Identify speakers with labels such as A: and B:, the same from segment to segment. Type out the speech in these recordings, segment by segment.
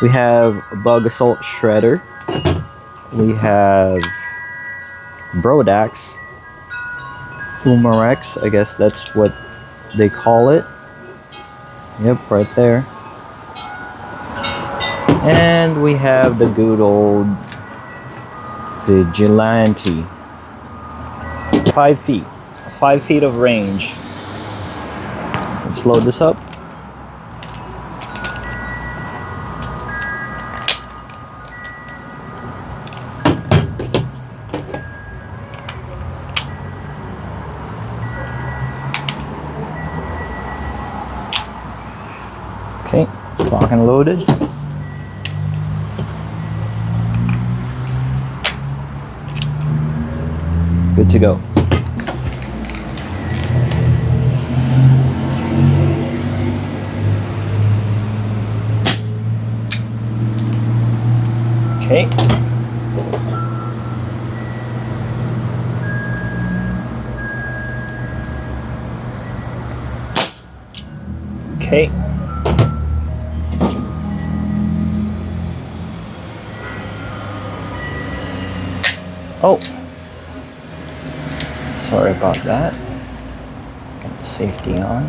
A: We have a bug assault shredder. We have Brodax, Umarex, I guess that's what they call it. Yep, right there. And we have the good old Vigilante. 5 feet. 5 feet of range. Let's load this up. Okay, it's locked and loaded. Good to go. Okay. Okay. Oh, sorry about that. Got the safety on.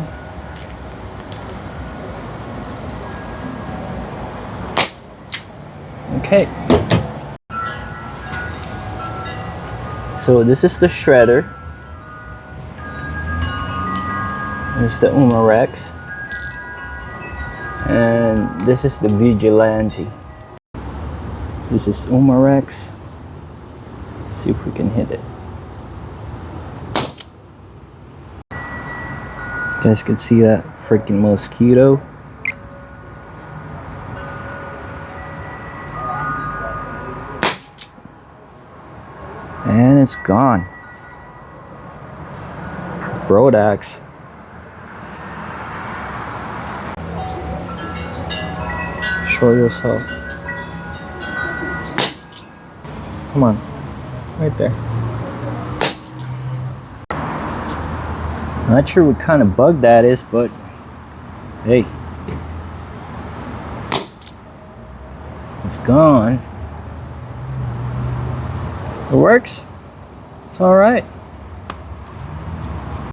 A: Okay. So this is the shredder. This is the Umarex. And this is the Vigilante. This is Umarex. Let's see if we can hit it. You guys can see that freaking mosquito. And it's gone. Brodax. Show yourself. Come on. Right there. Not sure what kind of bug that is, but hey. It's gone. It works. It's all right.